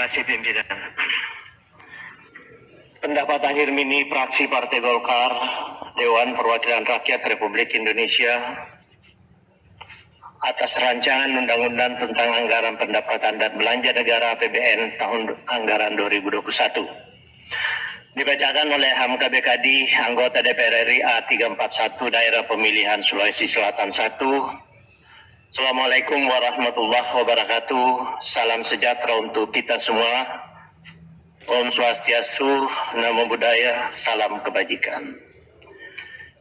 kasih pimpinan. Pendapat akhir mini fraksi Partai Golkar, Dewan Perwakilan Rakyat Republik Indonesia atas rancangan undang-undang tentang anggaran pendapatan dan belanja negara APBN tahun anggaran 2021. Dibacakan oleh Hamka BKD, anggota DPR RI A341 Daerah Pemilihan Sulawesi Selatan 1. Assalamualaikum warahmatullahi wabarakatuh. Salam sejahtera untuk kita semua. Om Swastiastu, Namo Buddhaya, salam kebajikan.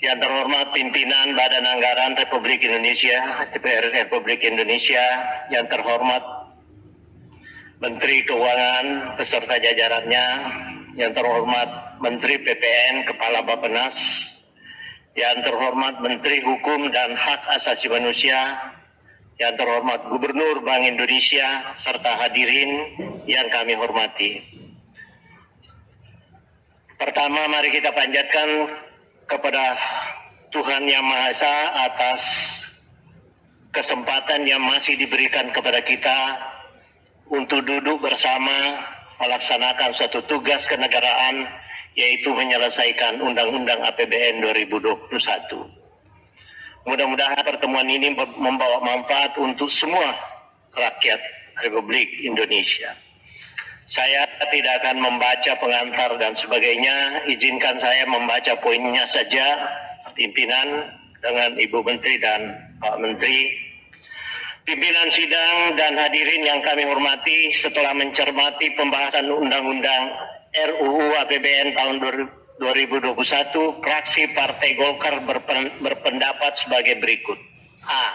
Yang terhormat pimpinan Badan Anggaran Republik Indonesia, DPR Republik Indonesia, yang terhormat Menteri Keuangan beserta jajarannya, yang terhormat Menteri PPN, Kepala Bappenas, yang terhormat Menteri Hukum dan Hak Asasi Manusia, yang terhormat Gubernur Bank Indonesia, serta hadirin yang kami hormati. Pertama, mari kita panjatkan kepada Tuhan Yang Maha Esa atas kesempatan yang masih diberikan kepada kita untuk duduk bersama melaksanakan suatu tugas kenegaraan, yaitu menyelesaikan Undang-Undang APBN 2021. Mudah-mudahan pertemuan ini membawa manfaat untuk semua rakyat Republik Indonesia. Saya tidak akan membaca pengantar dan sebagainya. Izinkan saya membaca poinnya saja, pimpinan dengan Ibu Menteri dan Pak Menteri. Pimpinan sidang dan hadirin yang kami hormati, setelah mencermati pembahasan Undang-Undang RUU APBN tahun 2021, fraksi Partai Golkar berpendapat sebagai berikut. A.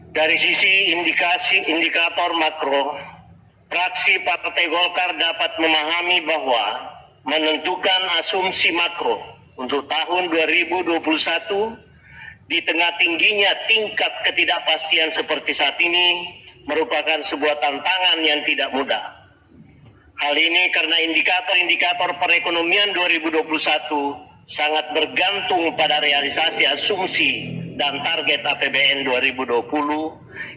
Dari sisi indikator makro, fraksi Partai Golkar dapat memahami bahwa menentukan asumsi makro untuk tahun 2021 di tengah tingginya tingkat ketidakpastian seperti saat ini merupakan sebuah tantangan yang tidak mudah. Hal ini karena indikator-indikator perekonomian 2021 sangat bergantung pada realisasi asumsi dan target APBN 2020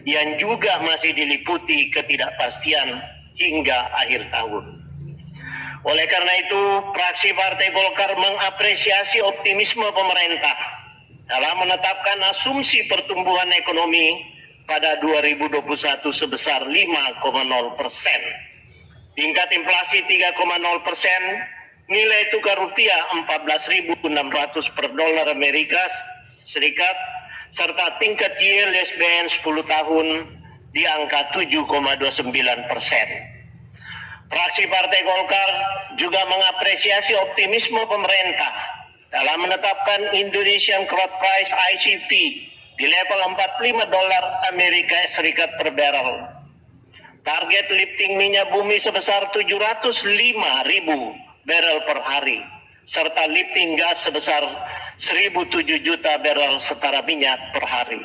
yang juga masih diliputi ketidakpastian hingga akhir tahun. Oleh karena itu, fraksi Partai Golkar mengapresiasi optimisme pemerintah dalam menetapkan asumsi pertumbuhan ekonomi pada 2021 sebesar 5,0%. Tingkat inflasi 3,0%, nilai tukar rupiah 14.600 per dolar Amerika Serikat, serta tingkat yield SBN 10 tahun di angka 7,29%. Fraksi Partai Golkar juga mengapresiasi optimisme pemerintah dalam menetapkan Indonesian Crude Price ICP di level 45 dolar Amerika Serikat per barrel. Target lifting minyak bumi sebesar 705.000 barrel per hari, serta lifting gas sebesar 1.007 juta barrel setara minyak per hari.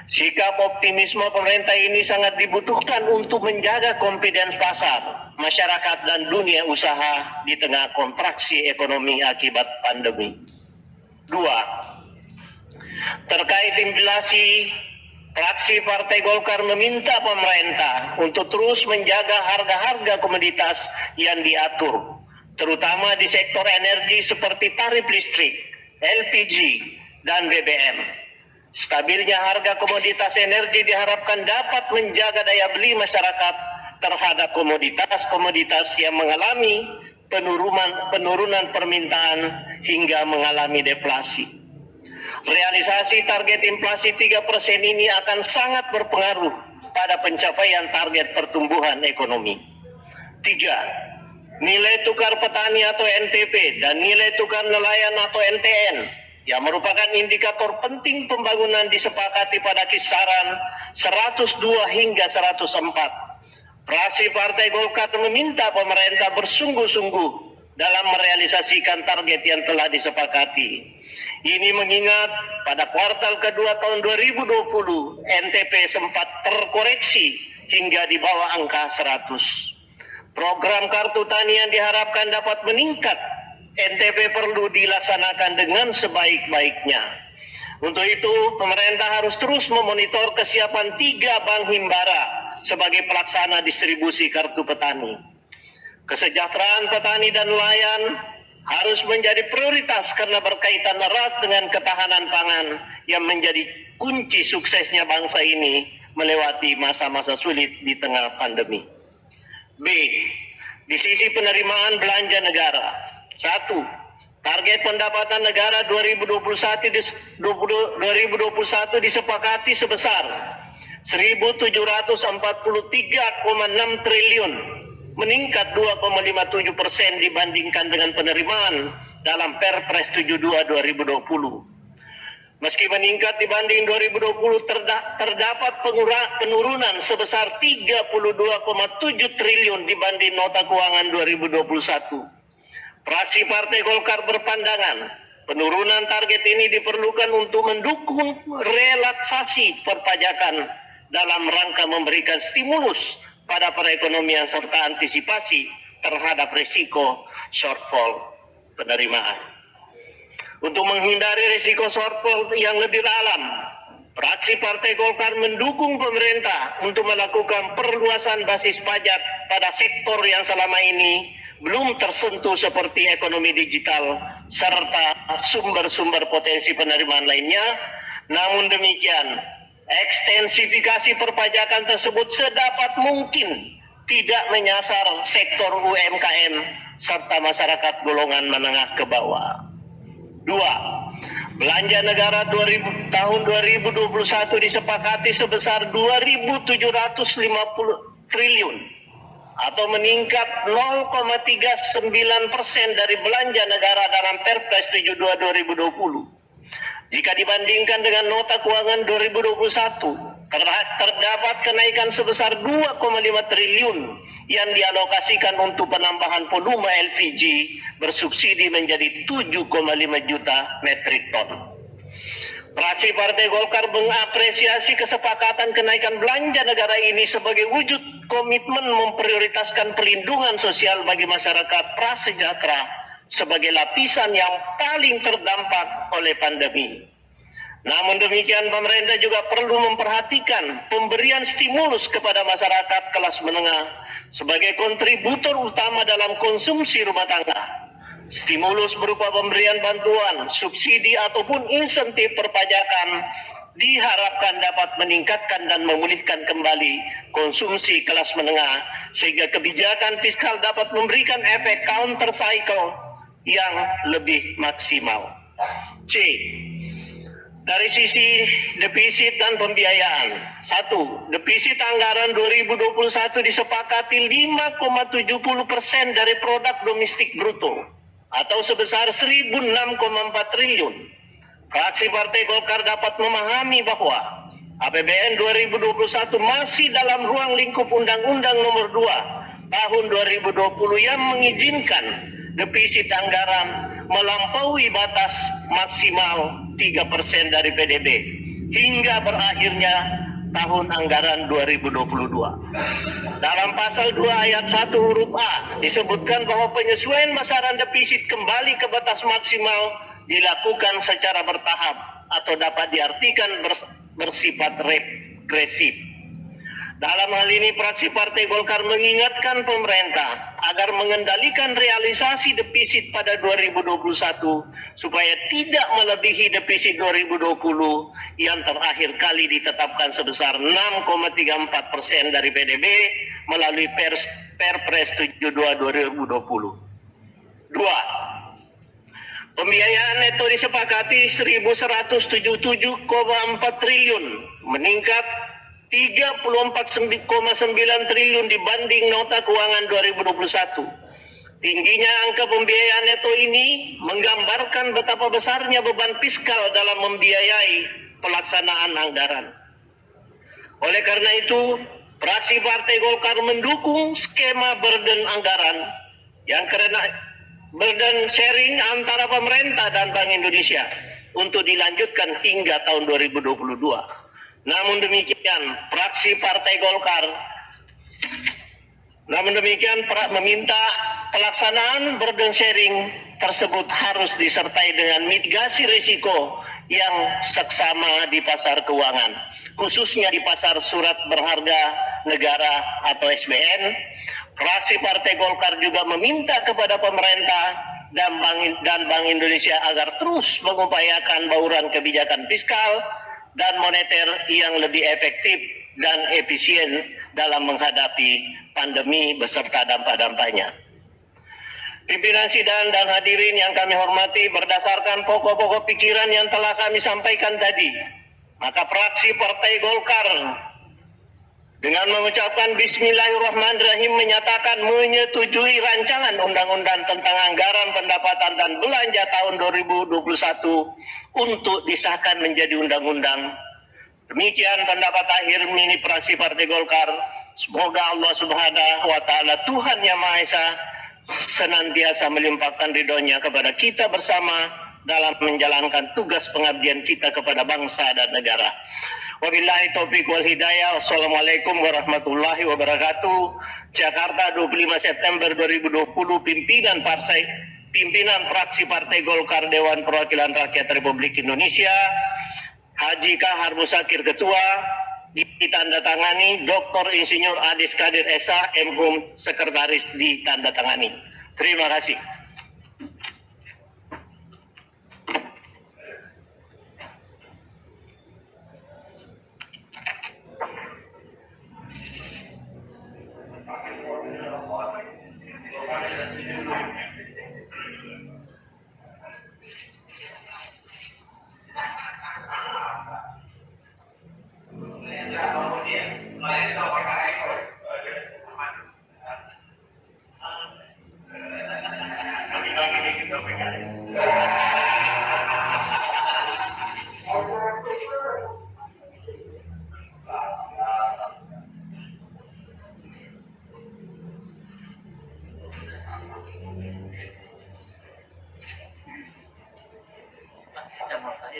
Sikap optimisme pemerintah ini sangat dibutuhkan untuk menjaga confidence pasar, masyarakat dan dunia usaha di tengah kontraksi ekonomi akibat pandemi. 2. Terkait inflasi, fraksi Partai Golkar meminta pemerintah untuk terus menjaga harga-harga komoditas yang diatur, terutama di sektor energi seperti tarif listrik, LPG, dan BBM. Stabilnya harga komoditas energi diharapkan dapat menjaga daya beli masyarakat terhadap komoditas-komoditas yang mengalami penurunan permintaan hingga mengalami deflasi. Realisasi target inflasi 3% ini akan sangat berpengaruh pada pencapaian target pertumbuhan ekonomi. 3. Nilai tukar petani atau NTP dan nilai tukar nelayan atau NTN yang merupakan indikator penting pembangunan disepakati pada kisaran 102 hingga 104. Fraksi Partai Golkar meminta pemerintah bersungguh-sungguh dalam merealisasikan target yang telah disepakati. Ini mengingat pada kuartal kedua tahun 2020 NTP sempat terkoreksi hingga di bawah angka 100. Program kartu tani yang diharapkan dapat meningkat, NTP perlu dilaksanakan dengan sebaik-baiknya. Untuk itu, pemerintah harus terus memonitor kesiapan 3 bank himbara sebagai pelaksana distribusi kartu petani. Kesejahteraan petani dan nelayan harus menjadi prioritas karena berkaitan erat dengan ketahanan pangan yang menjadi kunci suksesnya bangsa ini melewati masa-masa sulit di tengah pandemi. B. Di sisi penerimaan belanja negara. 1. Target pendapatan negara 2021 disepakati sebesar 1.743,6 triliun, meningkat 2,57% dibandingkan dengan penerimaan dalam Perpres 72 2020. Meski meningkat dibanding 2020, terdapat penurunan sebesar 32,7 triliun dibanding nota keuangan 2021. Fraksi Partai Golkar berpandangan penurunan target ini diperlukan untuk mendukung relaksasi perpajakan dalam rangka memberikan stimulus pada perekonomian serta antisipasi terhadap risiko shortfall penerimaan. Untuk menghindari risiko shortfall yang lebih dalam, fraksi Partai Golkar mendukung pemerintah untuk melakukan perluasan basis pajak pada sektor yang selama ini belum tersentuh seperti ekonomi digital serta sumber-sumber potensi penerimaan lainnya. Namun demikian, ekstensifikasi perpajakan tersebut sedapat mungkin tidak menyasar sektor UMKM serta masyarakat golongan menengah ke bawah. 2. Belanja negara tahun 2021 disepakati sebesar 2.750 triliun atau meningkat 0,39% dari belanja negara dalam Perpres 72 2020. Jika dibandingkan dengan nota keuangan 2021, terdapat kenaikan sebesar 2,5 triliun yang dialokasikan untuk penambahan volume LPG bersubsidi menjadi 7,5 juta metrik ton. Fraksi Partai Golkar mengapresiasi kesepakatan kenaikan belanja negara ini sebagai wujud komitmen memprioritaskan perlindungan sosial bagi masyarakat prasejahtera sebagai lapisan yang paling terdampak oleh pandemi. Namun demikian, pemerintah juga perlu memperhatikan pemberian stimulus kepada masyarakat kelas menengah sebagai kontributor utama dalam konsumsi rumah tangga. Stimulus berupa pemberian bantuan, subsidi ataupun insentif perpajakan diharapkan dapat meningkatkan dan memulihkan kembali konsumsi kelas menengah sehingga kebijakan fiskal dapat memberikan efek counter cycle yang lebih maksimal. C. Dari sisi defisit dan pembiayaan. 1. Defisit anggaran 2021 disepakati 5,70% dari produk domestik bruto atau sebesar 1.006,4 triliun. Fraksi Partai Golkar dapat memahami bahwa APBN 2021 masih dalam ruang lingkup Undang-Undang Nomor 2 Tahun 2020 yang mengizinkan defisit anggaran melampaui batas maksimal 3% dari PDB hingga berakhirnya tahun anggaran 2022. Dalam pasal 2 ayat 1 huruf A disebutkan bahwa penyesuaian besaran defisit kembali ke batas maksimal dilakukan secara bertahap atau dapat diartikan bersifat regresif. Dalam hal ini, fraksi Partai Golkar mengingatkan pemerintah agar mengendalikan realisasi defisit pada 2021 supaya tidak melebihi defisit 2020 yang terakhir kali ditetapkan sebesar 6,34% dari PDB melalui Perpres 72 2020. 2. Pembiayaan neto disepakati 1.177,4 triliun, meningkat 34,9 triliun dibanding nota keuangan 2021. Tingginya angka pembiayaan neto ini menggambarkan betapa besarnya beban fiskal dalam membiayai pelaksanaan anggaran. Oleh karena itu, fraksi Partai Golkar mendukung skema burden anggaran yang karena burden sharing antara pemerintah dan Bank Indonesia untuk dilanjutkan hingga tahun 2022. Namun demikian, fraksi Partai Golkar meminta pelaksanaan burden sharing tersebut harus disertai dengan mitigasi risiko yang seksama di pasar keuangan, khususnya di pasar surat berharga negara atau SBN. Fraksi Partai Golkar juga meminta kepada pemerintah dan Bank Indonesia agar terus mengupayakan bauran kebijakan fiskal dan moneter yang lebih efektif dan efisien dalam menghadapi pandemi beserta dampak-dampaknya. Pimpinan sidang dan hadirin yang kami hormati, berdasarkan pokok-pokok pikiran yang telah kami sampaikan tadi, maka fraksi Partai Golkar dengan mengucapkan Bismillahirrahmanirrahim menyatakan menyetujui rancangan Undang-Undang tentang Anggaran Pendapatan dan Belanja tahun 2021 untuk disahkan menjadi undang-undang. Demikian pendapat akhir mini fraksi Partai Golkar. Semoga Allah Subhanahu wa Ta'ala, Tuhan Yang Maha Esa, senantiasa melimpahkan ridhonya kepada kita bersama dalam menjalankan tugas pengabdian kita kepada bangsa dan negara. Wabillahi taufiq wal hidayah. Wassalamualaikum warahmatullahi wabarakatuh. Jakarta, 25 September 2020. Pimpinan fraksi Partai Golkar Dewan Perwakilan Rakyat Republik Indonesia, Haji Kahar Musakir Ketua, ditandatangani Dr. Insinyur Adis Kadir Esa, MHum, Sekretaris, ditandatangani. Terima kasih.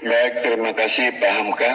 Baik, terima kasih Pak Hamka.